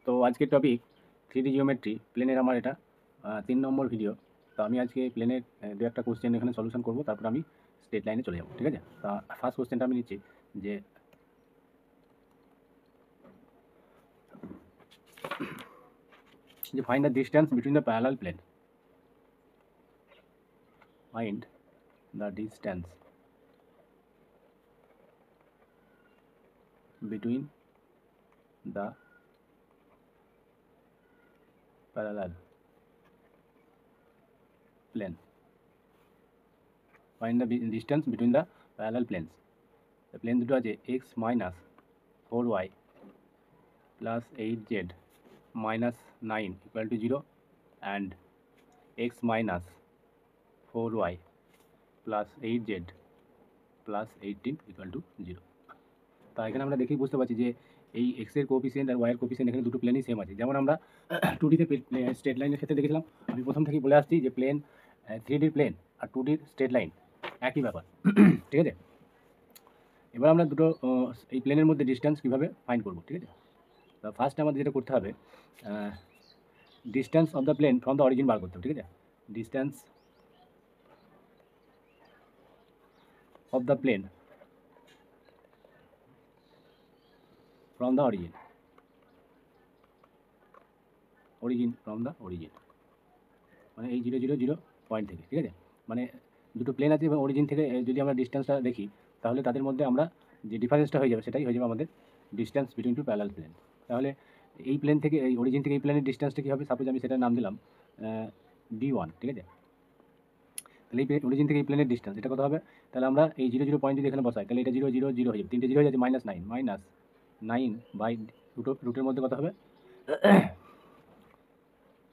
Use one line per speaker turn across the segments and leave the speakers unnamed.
তো আজকের topic 3D geometry প্লেনের আমার এটা 3 নম্বর ভিডিও। তো আমি আজকে প্লেনের দু একটা কোশ্চেন এখানে সলিউশন করব, তারপর আমি স্ট্রেট লাইনে চলে যাব। ঠিক আছে? তা ফার্স্ট কোশ্চেনটা আমি নিচ্ছি যে find the distance between the parallel plane. Find the distance between the parallel plane. Find the distance between the parallel planes. Plane দুটো আছে x minus 4y plus 8z minus 9 equal to 0 and x minus 4y plus 8z plus 18 equal to 0। তা এখানে আমরা দেখেই বুঝতে পারছি যে এই এক্স এর কোএফিসিয়েন্ট আর ওয়াই এর কোএফিসিয়েন্ট এখানে দুটো প্লেনই সেম আছে। যেমন আমরা 2Dতে স্ট্রেট লাইনের ক্ষেত্রে দেখেছিলাম, আমি প্রথম থেকেই বলে আসছি যে প্লেন 3D প্লেন আর 2Dর স্ট্রেট লাইন একই ব্যাপার। ঠিক আছে? এবার আমরা দুটো এই প্লেনের মধ্যে ডিস্টেন্স কীভাবে ফাইন্ড করবো। ঠিক আছে? তো ফার্স্ট আমাদের যেটা করতে হবে, distance of the plane from the origin বার করতে হবে। ঠিক আছে? Distance of the plane from the origin, from the origin মানে এই 0 0 0 পয়েন্ট থেকে। ঠিক আছে? মানে দুটো প্লেন আছে এবং অরিজিন থেকে যদি আমরা ডিস্টেন্সটা দেখি, তাহলে তাদের মধ্যে আমরা যে ডিফারেন্সটা হয়ে যাবে সেটাই হয়ে যাবে আমাদের distance between two parallel plane. তাহলে এই প্লেন থেকে এই অরিজিন থেকে এই প্লেনের ডিস্টেন্সটা কী হবে, সাপোজ আমি সেটার নাম দিলাম D1। ঠিক আছে? তাহলে এই অরিজিন থেকে এই প্লেনের ডিস্টেন্স এটা কত হবে, তাহলে আমরা এই 0 0 পয়েন্ট যদি এখানে বসাই, তাহলে এটা 0 0 0 হয়ে যাবে, তিনটে 0 হয়ে যাচ্ছে -9 বাই রুটের মধ্যে কত হবে,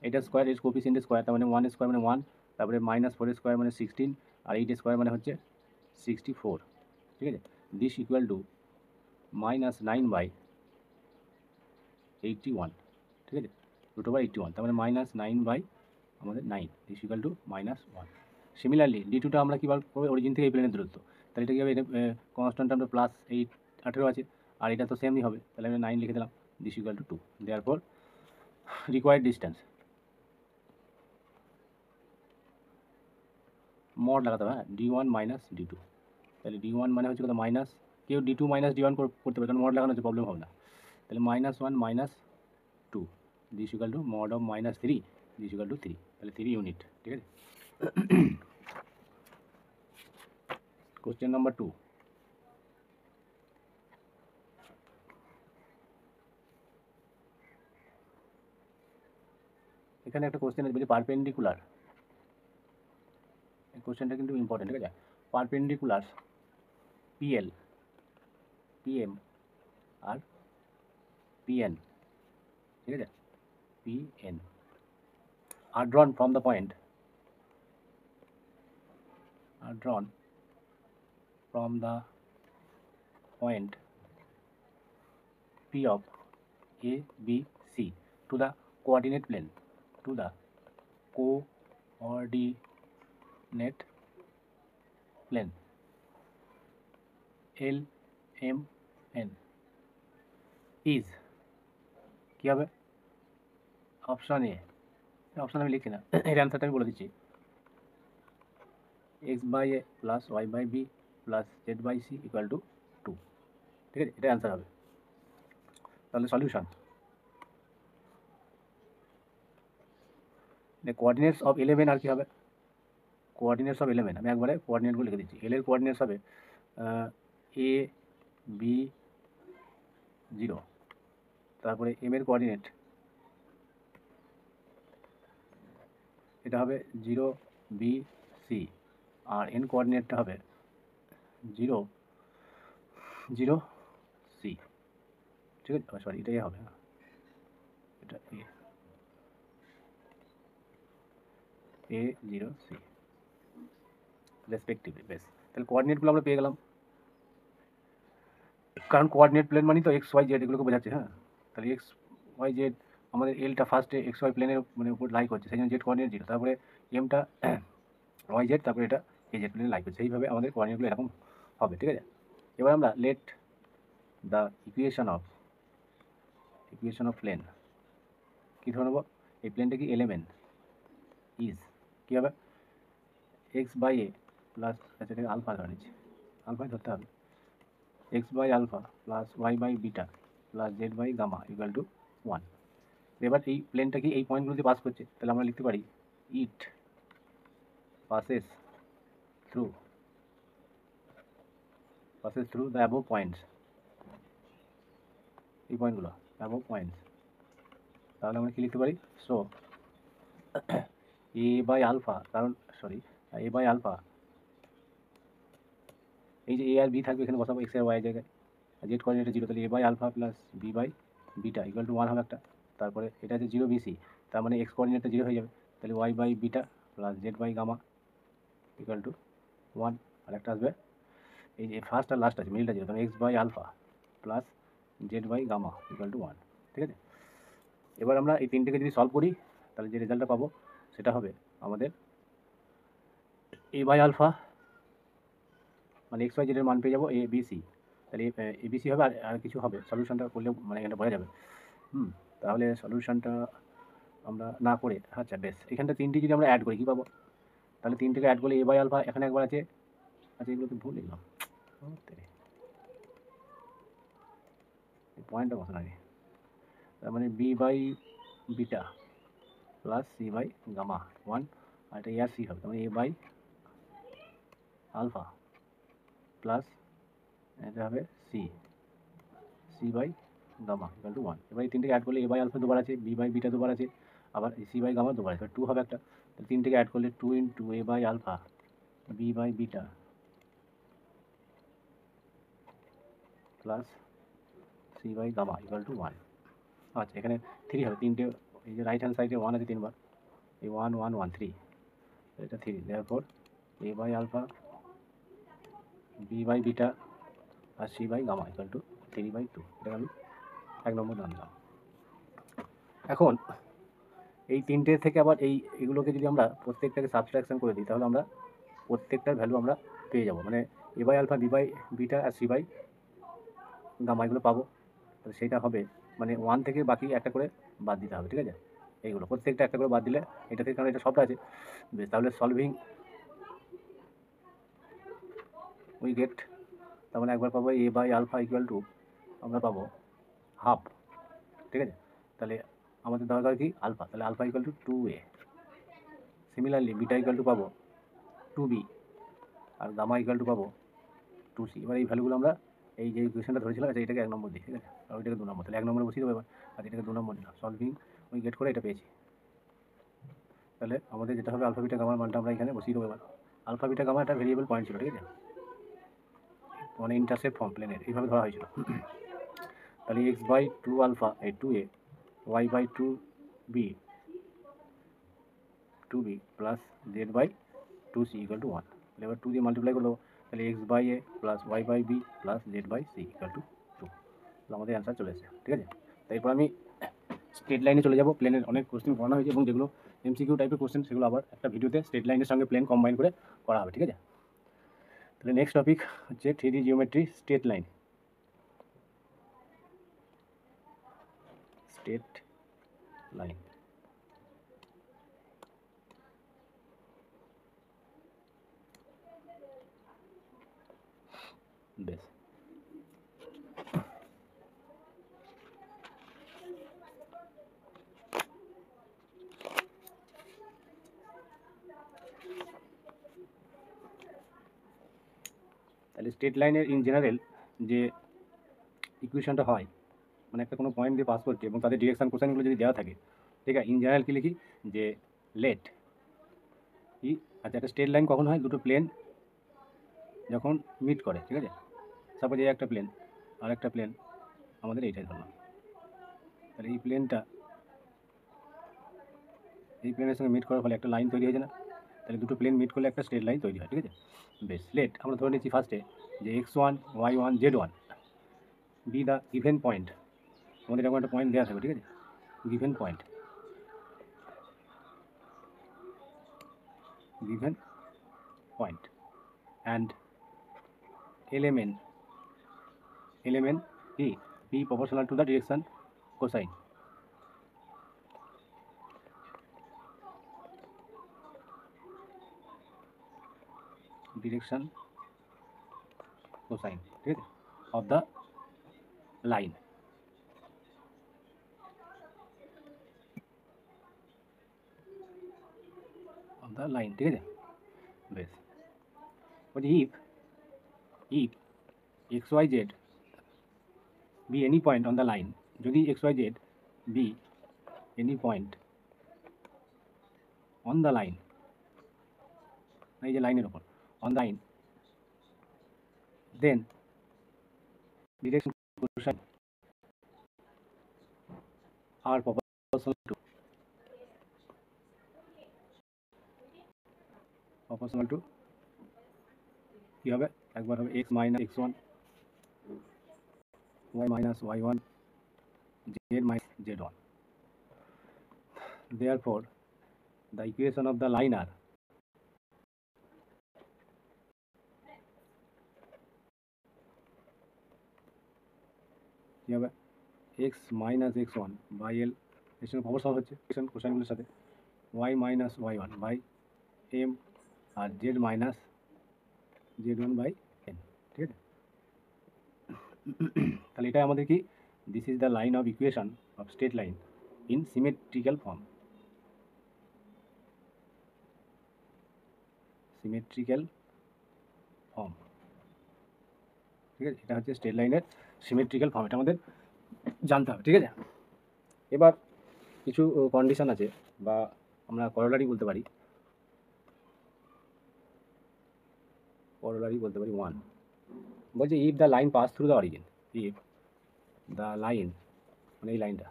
এটা স্কোয়ার, এর কোএফিসিয়েন্টের স্কোয়ার, তার মানে 1 স্কোয়ার মানে 1, তারপরে -4 স্কোয়ার মানে 16, আর 8 স্কোয়ার মানে হচ্ছে 64। ঠিক আছে? This equal to -9 by 81। ঠিক আছে? √81, তার মানে -9 বাই আমাদের 9, দিস ইকুয়াল টু -1। সিমিলারলি D2টা আমরা কী বার করবো, অরিজিন থেকে এই প্লেনের দূরত্ব। তাহলে এটা কী হবে, এটা কনস্ট্যান্ট আমরা +8 18 আছে, আর এটা তো সেমই হবে, তাহলে আমরা 9 লিখে দিলাম, this equal to 2। Therefore required distance mod লাগাতে হবে, হ্যাঁ, D1 মাইনাস D2। তাহলে D1 মানে হচ্ছে কত, মাইনাস, কেউ D2 মাইনাস D1 করতে পারে, কারণ মড লাগানো হচ্ছে, প্রবলেম হবে না। তাহলে -1 - 2 this equal two mod of -3 this equal two 3, তাহলে 3 ইউনিট। ঠিক আছে? কোশ্চেন নাম্বার 2, এখানে একটা কোশ্চেন আছে, বলছে পারপেন্ডিকুলার। এই কোশ্চেনটা কিন্তু ইম্পর্টেন্ট। ঠিক আছে? পারপেন্ডিকুলার PL, PM আর PN, ঠিক আছে, PN are drawn from the point, P of A, B, C to the coordinate plane, L, M, N is কী হবে, অপশান এ, অপশান আমি লিখছি না, এর অ্যান্সারটা আমি বলে দিচ্ছি, x/a plus y/b plus z/c equal to 2। ঠিক আছে? এটা অ্যান্সার হবে। তাহলে সলিউশন, কোঅর্ডিনেটস অফ 11 আর কী হবে, কোঅর্ডিনেটস অফ 11 আমি একবারে কোঅর্ডিনেটগুলো লিখে দিচ্ছি। এল এর কোঅর্ডিনেটস হবে A, B 0, তারপরে এম এর কোঅর্ডিনেট এটা হবে 0 B C, আর এন কোঅর্ডিনেটটা হবে 0 0 C। ঠিক আছে? সরি, এটাই হবে, এটা A 0 C রেসপেক্টিভলি। বেশ, তাহলে কোঅর্ডিনেটগুলো আমরা পেয়ে গেলাম, কারণ কোঅর্ডিনেট প্লেন মানে তো এক্স ওয়াই জেড এগুলোকে বোঝাচ্ছে। হ্যাঁ, তাহলে এক্স ওয়াই জেড আমাদের এলটা ফার্স্টে এক্স ওয়াই প্লেনের মানে উপর লাই করছে, সেই জন্য জেড কোঅর্ডিনেট 0, তারপরে এমটা ওয়াই জেড, তারপরে এটা এ জেড প্লেনে লাই করছে, এইভাবে আমাদের কোঅর্ডিনেটগুলো এরকম হবে। ঠিক আছে? এবার আমরা let the equation of plane কী ধরে নেবো, এই প্লেনটা কি এলিমেন্ট ইজ কী হবে এক্স বাই এ প্লাস, আচ্ছা এটাকে আলফা ধরে নিচ্ছি, আলফাই ধরতে হবে, x by alpha plus y by beta plus z by gamma equal to 1। এবার এই প্লেনটা কি এই পয়েন্টগুলোতে পাস করছে, তাহলে আমরা লিখতে পারি ইট passes through the above points, এই পয়েন্টগুলো above points, তাহলে আমরা কি লিখতে পারি, সো এ বাই আলফা, কারণ সরি এ বাই আলফা, এই যে এ আর বি থাকবে এখানে বসাবো এক্স আর ওয়াই জায়গায়, জেড কোঅর্ডিনেটে 0, তাহলে A by alpha plus B by beta equal to 1 হবে একটা, তারপরে এটা যে 0 বিসি, তার মানে এক্স কোঅর্ডিনেটে 0 হয়ে যাবে, তাহলে y by beta plus z by gamma equal to 1, আর একটা আসবে এই যে ফার্স্ট আর লাস্ট আছে মিডিলটা 0, তাহলে x by alpha plus z by gamma equal to 1, ঠিক আছে। এবার আমরা এই তিনটেকে যদি সলভ করি তাহলে যে রেজাল্টটা পাবো সেটা হবে আমাদের এ বাই আলফা মানে এক্স ওয়াই জেডের মান পেয়ে যাবো এ বি সি, তাহলে এ বি সি হবে, আর কিছু হবে সলিউশনটা করলেও মানে এটা বোঝা যাবে। তাহলে সলিউশনটা আমরা না করে, আচ্ছা বেশ, এখানটা তিনটি যদি আমরা অ্যাড করি কী পাবো, তাহলে তিনটেকে অ্যাড করলে এ বাই আলফা এখানে একবার আছে, আচ্ছা এগুলো তো ভুল লিখলাম, পয়েন্টটা বসানো আগে, তার মানে b by beta plus c by gamma 1, আর এটা এ আর সি হবে, তার মানে এ বাই আলফা প্লাস এটা হবে c by gamma equal to 1। এবার এই তিনটেকে অ্যাড করলে এ বাই আলফা দুবার আছে, বি বাই বিটা দুবার আছে, আবার সি বাই গামা দুবার আছে, 2 হবে একটা, তাহলে তিনটেকে অ্যাড করলে 2 into a by alpha B by beta plus c by gamma equal to 1। আচ্ছা এখানে 3 হবে, তিনটে এই যে রাইট হ্যান্ড সাইডে 1 আছে 3বার, এই 1 1 1 3, এটা 3, therefore a by alpha B by beta আর C by gamma equal to 3/2, এটা আমি 1 নম্বর আনলাম। এখন এই তিনটে থেকে আবার এগুলোকে যদি আমরা প্রত্যেকটাকে সাবট্রাকশন করে দিই তাহলে আমরা প্রত্যেকটার ভ্যালু আমরা পেয়ে যাব, মানে A by alpha B by beta আর সি বাই গামা এগুলো পাবো, তো সেইটা হবে মানে 1 থেকে বাকি একটা করে বাদ দিতে হবে, ঠিক আছে, এইগুলো প্রত্যেকটা একটা করে বাদ দিলে এটা থেকে, কারণ এটা সবটা আছে, বেশ তাহলে সলভিং উই গেট, তার মানে একবার পাবো এ বাই আলফা ইকুয়াল টু আমরা পাবো হাফ, ঠিক আছে, তাহলে আমাদের দরকার কি আলফা, তাহলে alpha equal to 2a, similarly beta equal to পাবো 2b, R gamma equal to পাবো 2c। এবার এই ভ্যালুগুলো আমরা এই যে ইকুয়েশনটা ধরেছিলাম, আচ্ছা এটাকে 1 নম্বর দিই, ঠিক আছে, আর ওইটাকে 2 নম্বর, তাহলে 1 নম্বরে বসিয়ে দেবো এবার, আর এটাকে 2 নম্বর দিলাম, সলভিং উই গেট করে এটা পেয়েছি, তাহলে আমাদের যেটা হবে আলফা বিটা গামার মানটা আমরা এখানে বসিয়ে দেবো। এবার আলফা বিটা গামা একটা ভেরিয়েবল পয়েন্ট ছিল, ঠিক আছে, মানে ইন্টারসেপ্ট ফর্ম প্লেনের এইভাবে ধরা হয়েছিল, তাহলে এক্স বাই 2 আলফা এই 2a y by 2b plus z by 2c equal to 1, তাহলে এবার 2 দিয়ে মাল্টিপ্লাই করলো, তাহলে x by a plus y by b plus z by c equal to 2, তাহলে আমাদের অ্যান্সার চলে এসেছে, ঠিক আছে। তারপর আমি স্ট্রেট লাইনে চলে যাব, প্লেনের অনেক কোশ্চেন করানো হয়েছে এবং যেগুলো এমসিকিউ টাইপের কোশ্চেন সেগুলো আবার একটা ভিডিওতে স্ট্রেট লাইনের সঙ্গে প্লেন কম্বাইন করে করা হবে, ঠিক আছে। তাহলে নেক্সট টপিক হচ্ছে 3D জিওমেট্রি স্ট্রেট লাইন, বেশ তাহলে স্ট্রেট লাইনের ইন জেনারেল যে ইকুয়েশনটা হয়, মানে একটা কোনো পয়েন্ট দিয়ে পাস করছে এবং তাদের ডিরেকশন কোশ্চেনগুলো যদি দেওয়া থাকে, ঠিক আছে, ইন জেনারেল কী লিখি যে লেট ই, আচ্ছা একটা স্ট্রেট লাইন কখন হয়, দুটো প্লেন যখন মিট করে, ঠিক আছে, সাপোজ এই একটা প্লেন আর একটা প্লেন আমাদের এইটাই ধরলাম, তাহলে এই প্লেনটা এই প্লেনের সঙ্গে মিট করার ফলে একটা লাইন তৈরি হয়েছে না, তাহলে দুটো প্লেন মিট করলে একটা স্ট্রেট লাইন তৈরি হয়, ঠিক আছে। বেশ লেট আমরা ধরে নিচ্ছি ফার্স্টে যে x1 y1 z1 B the given point, আমাদের এরকম একটা পয়েন্ট দেওয়া থাকবে, ঠিক আছে, given point and element p proportional to the direction cosine, direction cosine, ঠিক আছে, of the line. Of the line, ঠিক আছে, বেশ। বলছি if xyz be any point on the line, যদি xyz be any point on the line, এই যে লাইনের উপর on the line, then direction cosine are proportional to কি হবে, একবার হবে x minus x1, y minus y1, z minus z1. Therefore the equation of the line are কি হবে, x minus x1 by l, এর সঙ্গে প্রপোর্শনাল হচ্ছে কোসাইনগুলোর সাথে, y minus y1 by m R z minus z1 by n, ঠিক আছে। তাহলে এটা আমাদের কি, this is the line of equation of straight line in symmetrical form. Symmetrical form, ঠিক আছে, এটা হচ্ছে স্ট্রেট লাইনের সিমেট্রিক্যাল ফর্ম, এটা আমাদের জানতে হবে, ঠিক আছে। এবার কিছু কন্ডিশন আছে বা আমরা করোলারি বলতে পারি, ওয়ান বলছে if the line pass through the origin, if the line, মানে এই লাইনটা,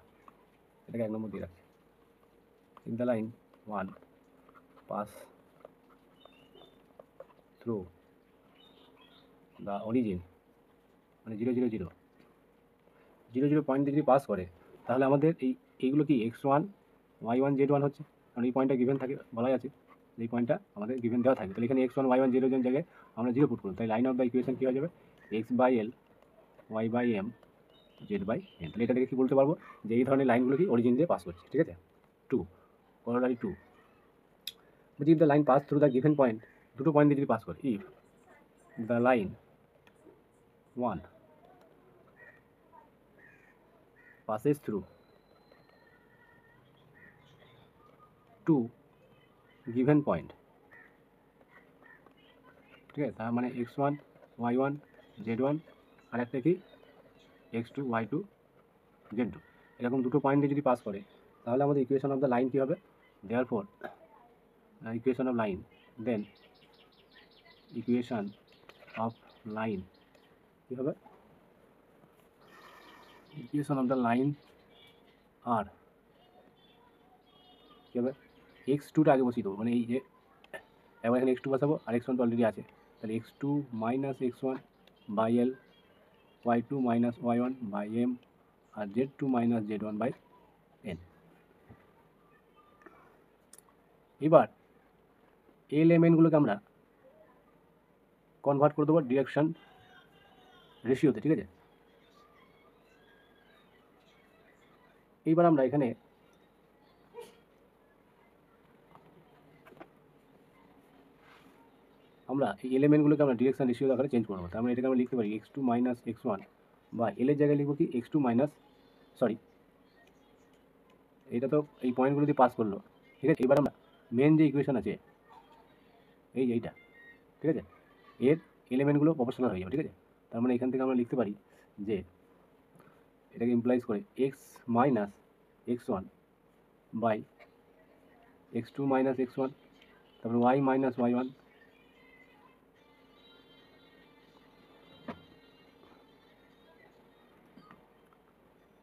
এটাকে এক নম্বর দিয়ে রাখছে, if the line one pass through the origin, মানে 0 0 0 পয়েন্ট দিয়ে যদি পাস করে, তাহলে আমাদের এইগুলো কি x1 y1 z1 হচ্ছে, কারণ এই পয়েন্টটা গিভেন থাকে, বলাই আছে এই পয়েন্টটা আমাদের গিভেন দেওয়া থাকে। তাহলে এখানে x1 y1 0 জায়গায় আমরা 0 পুট করব, তাই লাইন অফ দ্য ইকুয়েশন কী হয়ে যাবে, x/l y/m z/n। তাহলে এটা থেকে কী বলতে পারবো, যে এই ধরনের লাইনগুলো কি অরিজিন দিয়ে পাস করছে, ঠিক আছে। 2 করোলারি 2, বলছি if the line pass through the given point, দুটো পয়েন্ট দিয়ে যদি পাস করে, if the line 1 passes through 2 given point, ঠিক আছে, তার মানে x1 y1 z1 আর একটা কি x2 y2 z2, এরকম দুটো পয়েন্ট দিয়ে যদি পাস করে, তাহলে আমাদের ইকুয়েশন অফ দ্য লাইন কী হবে, therefore equation of line, then equation of line কী হবে, ইকুয়েশন অফ দ্য লাইন আর কী হবে, x2টা আগে বসিয়ে দেবো, মানে এই যে এবার এখানে x2 বসাবো আর x1 তো অলরেডি আছে, তাহলে x2 minus x1 by l, y2 minus y1 by m আর z2 minus z1 by n। এবার এলিমেন্টগুলোকে আমরা কনভার্ট করে দেবো ডিরেকশন রেশিওতে, ঠিক আছে। এইবার আমরা এখানে এই এলিমেন্টগুলোকে আমরা ডিরেকশন রেশিও আকারে চেঞ্জ করবো, তার মানে এটাকে আমরা লিখতে পারি x2 মাইনাস x1 বা এল এর জায়গায় লিখবো কি x2 মাইনাস, সরি এটা তো এই পয়েন্টগুলো দিয়ে পাস করলো, ঠিক আছে। এবার আমরা মেন যে ইকুয়েশন আছে এইটা, ঠিক আছে, এর এলিমেন্টগুলো প্রপোর্শনাল হয়ে যাবে, ঠিক আছে। তার মানে এখান থেকে আমরা লিখতে পারি যে এটাকে ইমপ্লাইজ করে x minus x1 by x2 minus x1, তারপরে y মাইনাস y1,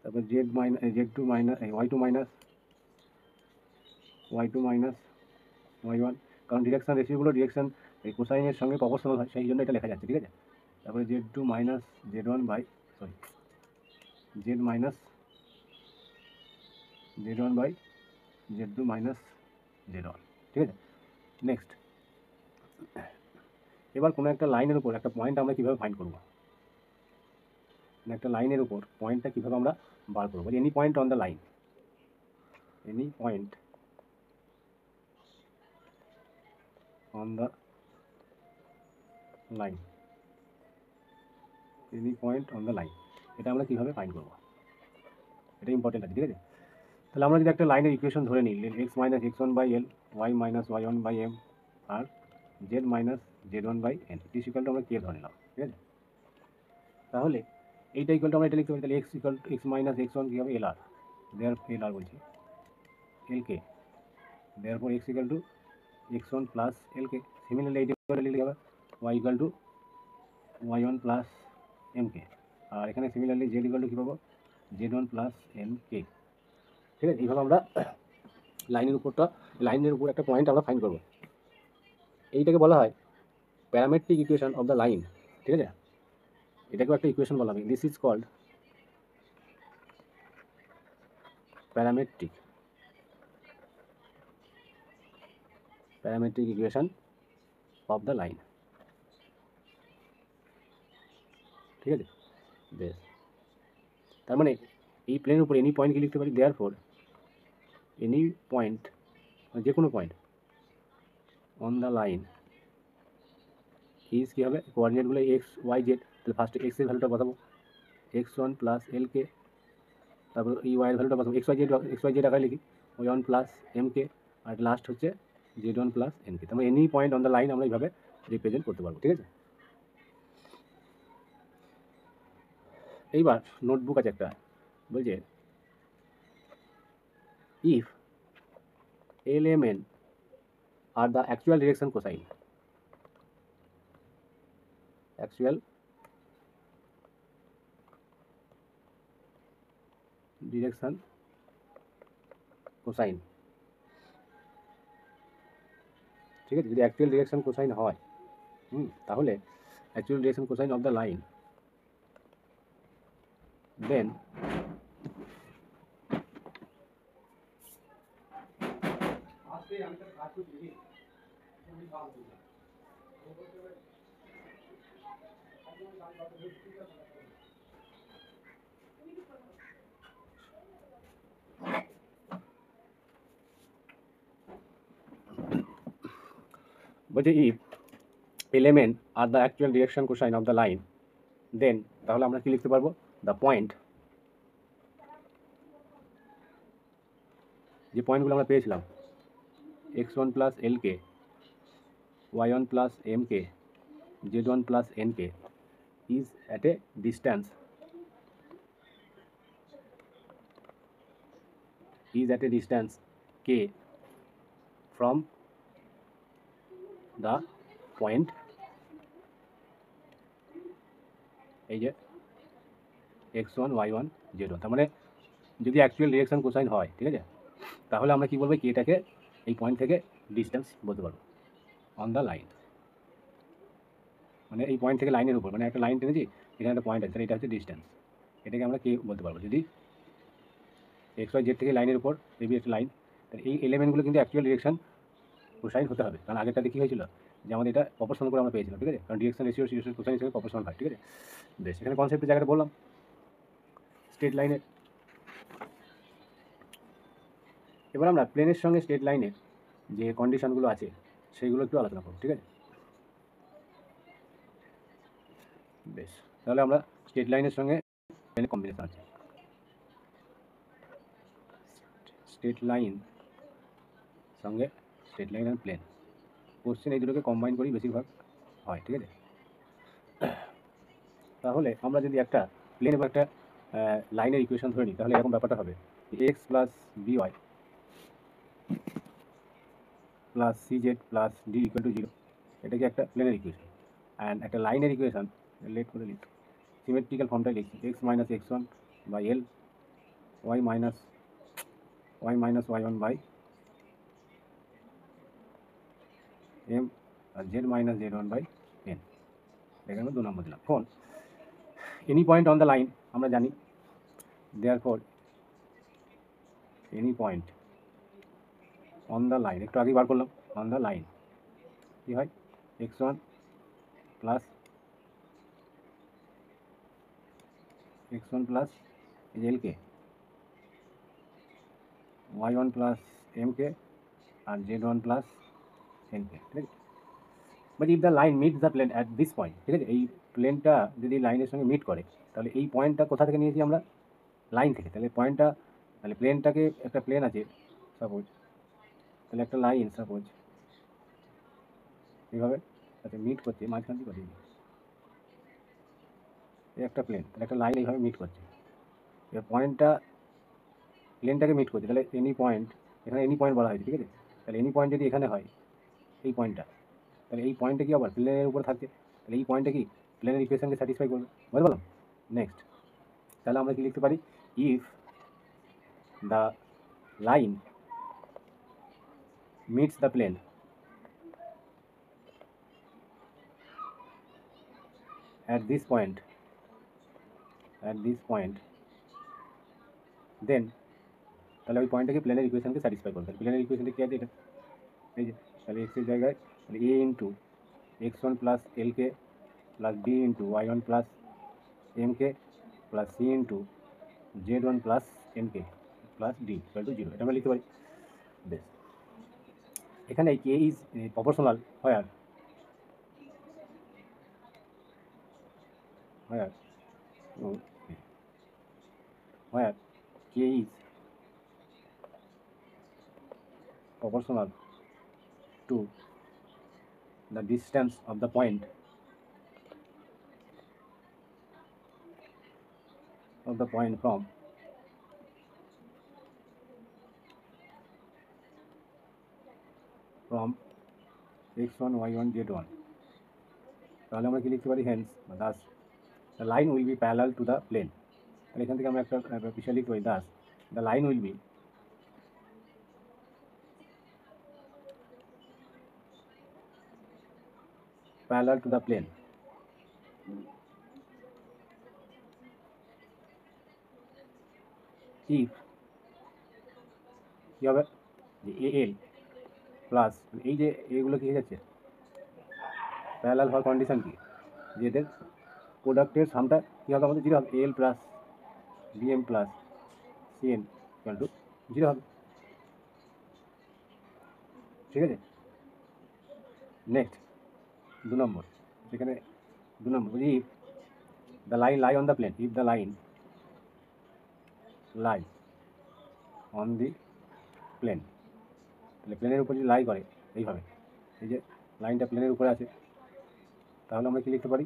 তারপর z2 minus y2 minus y1, কারণ ডিরেকশন রেশিওগুলো ডিরেকশন এই কোসাইনের সঙ্গে প্রপোর্শনাল হয়, সেই জন্য এটা লেখা যাচ্ছে, ঠিক আছে। তারপরে z2 minus z1 by z minus z1 by z2 minus z1, ঠিক আছে। নেক্সট, এবার কোনো একটা লাইনের উপর একটা পয়েন্ট আমরা কীভাবে ফাইন্ড করবো, একটা লাইনের উপর পয়েন্টটা কীভাবে আমরা বার করবো, any point on the line, any point on the line, any point on the line, এটা আমরা কীভাবে ফাইন্ড করবো, এটা ইম্পর্টেন্ট আছে, ঠিক আছে। তাহলে আমরা যদি একটা লাইনের ইকুয়েশন ধরে নিই, x minus x one by L, Y minus Y one by M, আর Z minus Z one by n, is equal to আমরা কে ধরে নিলাম, ঠিক আছে। তাহলে এইটা ইকুয়াল টু আমরা এটা লিখতে পারি, তাহলে X equal to X minus x one কী হবে, L R, there L R বলছি, L K, therefore X equal to X one plus L K. Similarly এইটা লিখলে হবে Y equal to Y one plus M K, আর এখানে similarly Z equal to কী পাবো, Z one plus M K, ঠিক আছে। এইভাবে আমরা লাইনের উপর একটা পয়েন্ট আমরা ফাইন্ড করবো, এইটাকে বলা হয় parametric equation of the line, ঠিক আছে। এটাকেও একটা ইকুয়েশন বলা হবে, this is called parametric equation of the line, ঠিক আছে। বেশ, তার মানে এই প্লেনের উপর এনি পয়েন্টকে লিখতে পারি, দেয়ার ফর এনি পয়েন্ট, যে কোনো point on the line is কী হবে, কোঅর্ডিনেটগুলো এক্স ওয়াই জেড, তাহলে ফার্স্টে এক্সের ভ্যালুটা বসাবো এক্স ওয়ান প্লাস এল কে, তারপর এই ওয়াইয়ের ভ্যালুটা বসাবো এক্স ওয়াই জেড আকারে লিখি, Y one plus M K, আর লাস্ট হচ্ছে Z one plus N K. তারপরে any point on the line আমরা এইভাবে রিপ্রেজেন্ট করতে পারবো, ঠিক আছে। এইবার নোটবুক আছে একটা, বলছে if L M N are the actual direction cosine, actual direction cosine, ঠিক আছে। যদি অ্যাকচুয়াল ডিরেকশন কোসাইন হয়, তাহলে actual direction cosine of the line, then বলছে if element are the actual direction cosine of the line, then তাহলে আমরা কি লিখতে পারবো, দ্য পয়েন্ট, যে পয়েন্টগুলো আমরা পেয়েছিলাম x one plus L K, Y one plus M k, z one plus N k, is at a distance, k from the point, এই যে x one y one z one. তার মানে যদি actual direction cosine হয়, ঠিক আছে, তাহলে আমরা কী বলবো, কেটাকে এই পয়েন্ট থেকে ডিস্টেন্স বলতে পারবো অন দ্য লাইন, মানে এই পয়েন্ট থেকে লাইনের উপর, মানে একটা লাইন টেনেছি, এখানে একটা পয়েন্ট আছে, তাহলে এটা হচ্ছে ডিস্টেন্স, এটাকে আমরা কে বলতে পারবো। যদি এক্স ওয়াই জেড থেকে লাইনের উপর এবি একটা লাইন, তাহলে এই এলিমেন্টগুলো কিন্তু অ্যাকচুয়াল ডিরেকশন কোসাইন হতে হবে, কারণ আগেরটাতে কী হয়েছিল যে আমাদের এটা প্রপোর্শনাল করে আমরা পেয়েছিলাম, ঠিক আছে, কারণ ডিরেকশন রেশিও কোসাইন হিসেবে প্রপোর্শনাল হয়, ঠিক আছে। বেশ, এখানে কনসেপ্টের জায়গাটা বললাম স্ট্রেট লাইনের। এবার আমরা প্লেনের সঙ্গে স্ট্রেট লাইনের যে কন্ডিশনগুলো আছে সেইগুলো একটু আলোচনা করব, ঠিক আছে। বেশ, তাহলে আমরা স্ট্রেট লাইনের সঙ্গে প্লেনের কম্বিনেশন আছে, স্ট্রেট লাইন সঙ্গে স্ট্রেট লাইন আর প্লেন, কোশ্চেন এই দুটোকে কম্বাইন করেই বেশিরভাগ হয়, ঠিক আছে। তাহলে আমরা যদি একটা প্লেন বা একটা লাইনের ইকুয়েশন ধরে নিই, তাহলে এরকম ব্যাপারটা হবে x plus b y plus c z plus D equal to 0, এটা কি একটা প্লেনের ইকুয়েশন। অ্যান্ড একটা লাইনের ইকুয়েশন লেট করে লিখ, সিমেট্রিক্যাল ফর্মটাই লিখছি, X minus x one by L, Y minus Y one by M, আর Z minus Z one by N, এখানে 2 নম্বর দিলাম। এখন any point on the line আমরা জানি, therefore any point on the line, একটু আগে বার করলাম, অন দ্য লাইন কী হয়, এক্স ওয়ান প্লাস এল কে, Y one plus M K, আর Z one plus N K, ঠিক আছে। But if the line meet the plane at this point, ঠিক আছে, এই প্লেনটা যদি লাইনের সঙ্গে মিট করে, তাহলে এই পয়েন্টটা কোথা থেকে নিয়েছি আমরা? লাইন থেকে। তাহলে পয়েন্টটা, তাহলে প্লেনটাকে, একটা প্লেন আছে সাপোজ, তাহলে একটা লাইন সাপোজ এইভাবে আচ্ছা মিট করছে মাঝখান থেকে করিয়ে এই একটা প্লেন, তাহলে একটা লাইন এইভাবে মিট করছে, এবার পয়েন্টটা প্লেনটাকে মিট করছে, তাহলে এনি পয়েন্ট, এখানে এনি পয়েন্ট বলা হয়েছে, ঠিক আছে, তাহলে এনি পয়েন্ট যদি এখানে হয় এই পয়েন্টটা, তাহলে এই পয়েন্টটা কি আবার প্লেনের উপর থাকছে, তাহলে এই পয়েন্টটা কি প্লেনের ইকুয়েশনকে স্যাটিসফাই করবে, বুঝতে পারলাম। নেক্সট, তাহলে আমরা কি লিখতে পারি? If the line meets the plane at this point, then তাহলে ওই পয়েন্টটাকে প্লেনের ইকুয়েশনকে স্যাটিসফাই করবে। প্লেনের ইকুয়েশনটা কি আছে এটা, এই যে, তাহলে এক্স এর জায়গায় তাহলে A into X one plus L K plus B into Y one plus M K plus C into Z one plus N K plus D equal to zero, এটা আমরা লিখতে পারি। বেশ, এখানে K is proportional where where where K is proportional to the distance of the point from x1 y1 z1, তাহলে আমরা কি লিখতে পারি? Hence thus the line will be parallel to the plane, তাহলে এখান থেকে আমরা একটা বিষয় লিখতে পারি, Das the line will be parallel to the plane if কি হবে যে এল প্লাস এই যে এগুলো কি হয়ে যাচ্ছে প্যারালাল হওয়ার কন্ডিশন কি, যে এদের প্রোডাক্টের সামটা কী হবে আমাদের জিরো হবে, L plus BM plus CN equal to zero হবে, ঠিক আছে। নেক্সট 2 নম্বর, সেখানে 2 নম্বর if the line lie on the plane, if the line lie on the plane, তাহলে প্লেনের উপর যদি লাই করে এইভাবে, এই যে লাইনটা প্লেনের উপরে আছে, তাহলে আমরা কি লিখতে পারি?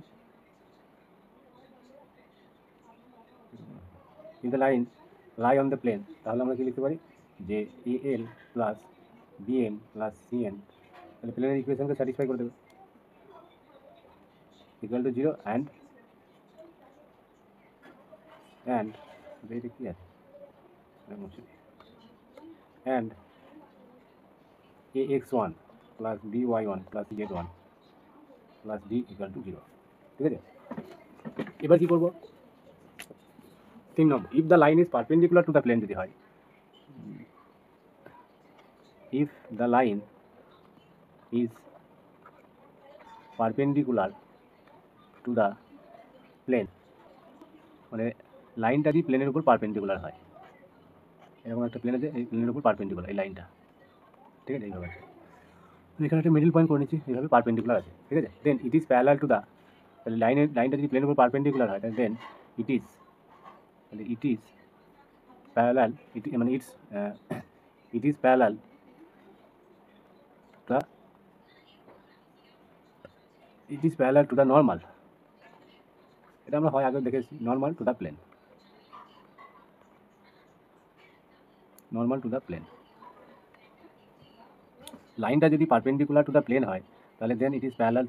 If the line lie on the plane, তাহলে আমরা কি লিখতে পারি? যে a l plus BM plus c n, তাহলে প্লেনের ইকুয়েশনকে স্যাটিসফাই করে দেবে, ইকুয়াল টু জিরো অ্যান্ড এটা কি আছে and A X one plus B Y one plus Z one plus D equal to zero, ঠিক আছে। এবার কি করবো? 3 নম্বর, if the line is perpendicular to the plane, যদি হয় if the line is perpendicular to the plane, মানে লাইনটা যদি প্লেনের উপর পারপেন্ডিকুলার হয়, এরকম একটা প্লেন আছে, এই প্লেনের উপর পারপেন্ডিকুলার এই লাইনটা, ঠিক আছে, এইভাবে আছে, এখানে একটা মিডিল পয়েন্ট করে নিচ্ছি, এইভাবে পারপেন্ডিকুলার আছে, ঠিক আছে। Then it is parallel to the, তাহলে লাইনটা যদি প্লেনের উপর পারপেন্ডিকুলার হয়, দেন ইট ইজ প্যারালাল, মানে ইট is parallel to the normal, এটা আমরা হয় আগে দেখেছি, নর্মাল টু দ্য প্লেন, লাইনটা যদি পারপেন্ডিকুলার টু দ্য প্লেন হয়, তাহলে then it is parallel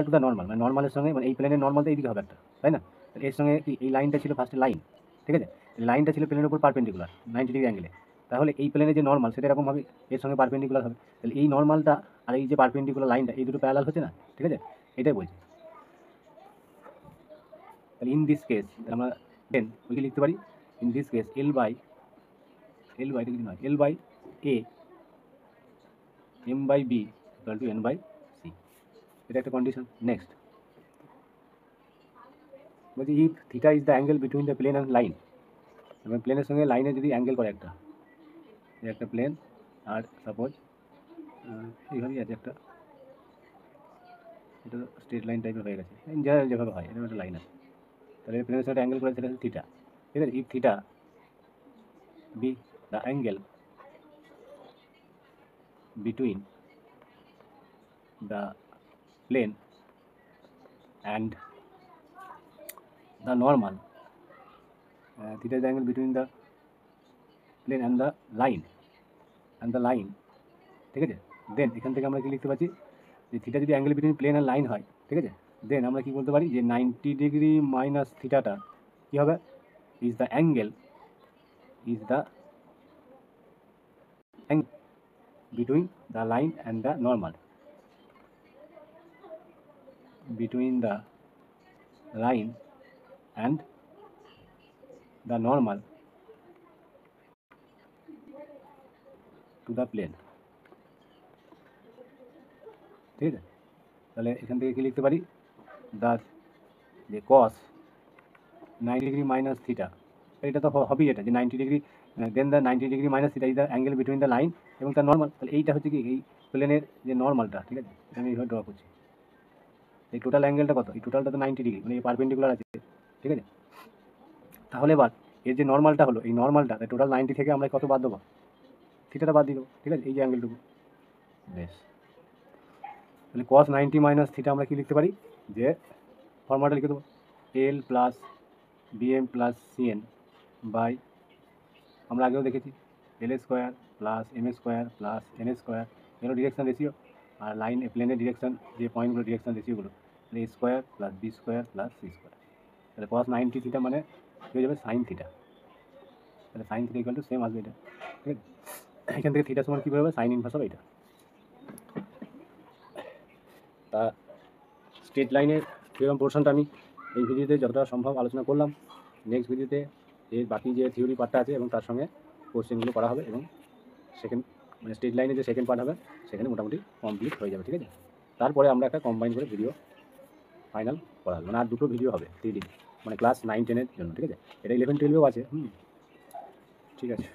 to the normal, মানে নর্মালের সঙ্গে, মানে এই প্লেনের নর্মালটা এইদিকে হবে একটা, তাই না? এর সঙ্গে এই লাইনটা ছিল ফার্স্টে লাইন, ঠিক আছে, লাইনটা ছিল প্লেনের উপর পারপেন্ডিকুলার 90 ডিগ্রি অ্যাঙ্গেলে, তাহলে এই প্লেনের যে নর্মাল সেটা এরকমভাবে এর সঙ্গে পারপেন্ডিকুলার হবে, তাহলে এই নর্মালটা আর এই যে পারপেন্ডিকুলার লাইনটা, এই দুটো প্যারালাল হচ্ছে না, ঠিক আছে, এটাই বলছি। তাহলে ইন দিস কেস আমরা দেন ওইকে লিখতে পারি, in this case l by এটা কিছু নয়, l by a m by b equal to n by c, এটা একটা কন্ডিশন। নেক্সট বলছি if theta is the angle between the plane and line, এবং প্লেনের সঙ্গে লাইনে যদি অ্যাঙ্গেল করে একটা প্লেন, আর সাপোজ এইভাবেই আছে একটা এটা স্ট্রেট লাইন টাইপের হয়ে গেছে, ইন জেনারেল যেভাবে হয় এটা একটা লাইন আছে। তাহলে প্লেনের সাথে অ্যাঙ্গেল করে সেটা হচ্ছে থিটা, ঠিক আছে। If theta B the angle between the plane and the normal, theta is the angle between the plane and the line, ঠিক আছে। দেন এখান থেকে আমরা কি লিখতে পারছি, যে থিটা যদি অ্যাঙ্গেল বিটুইন প্লেন আর লাইন হয়, ঠিক আছে, দেন আমরা কি বলতে পারি যে 90 ডিগ্রি মাইনাস থিটাটা কী হবে, is the angle between the line and the normal, between the line and the normal to the plane, ঠিক আছে। তাহলে এখান থেকে কি লিখতে পারি, দ্য যে কস 90 ডিগ্রি মাইনাস থিটা, এটা তো হবেই, এটা যে 90 degree, then the 90 degree minus theta is the angle between the line এবং তার নর্মাল। তাহলে এইটা হচ্ছে কি এই প্লেনের যে নর্মালটা, ঠিক আছে, আমি এইভাবে ড্র করছি। এই টোটাল অ্যাঙ্গেলটা কত, এই টোটালটা তো 90 ডিগ্রি, মানে এই পারপেন্ডিকুলার আছে, ঠিক আছে। তাহলে এবার এর যে নর্মালটা হলো, এই নর্মালটা টোটাল 90 থেকে আমরা কত বাদ দেবো, থিটাটা বাদ দিয়ে দেবো, ঠিক আছে, এই যে অ্যাঙ্গেলটুকু। বেশ, তাহলে cos 90 মাইনাস থিটা আমরা কি লিখতে পারি, যে ফর্মুলাটা লিখে দেবো, L plus BM plus CN by, আমরা আগেও দেখেছি, L square plus M square plus N square, এগুলো ডিরেকশন রেশিও, আর লাইন প্লেনের ডিরেকশন যে পয়েন্টগুলো ডিরেকশন রেশিওগুলো, তাহলে A square plus B square plus C square. তাহলে cos 90 থিটা মানে কী হয়ে যাবে, সাইন থিটা। তাহলে sine theta equal to same আসবে এটা, ঠিক আছে। এখান থেকে থিটা সমান কী বেরোবে, সাইন ইনভার্স হবে এটা। তা স্ট্রেট লাইনের থিওরাম পোর্শনটা আমি এই ভিডিওতে যতটা সম্ভব আলোচনা করলাম। নেক্সট ভিডিওতে এর বাকি যে থিওরি পার্টটা আছে এবং তার সঙ্গে কোশ্চেনগুলো করা হবে, এবং সেকেন্ড মানে স্ট্রেট লাইনের যে সেকেন্ড পার্ট হবে সেখানে মোটামুটি কমপ্লিট হয়ে যাবে, ঠিক আছে। তারপরে আমরা একটা কম্বাইন করে ভিডিও ফাইনাল করা হবে, মানে আর দুটো ভিডিও হবে 3D, মানে ক্লাস 9-10-এর জন্য, ঠিক আছে। এটা 11-12-এও আছে, ঠিক আছে।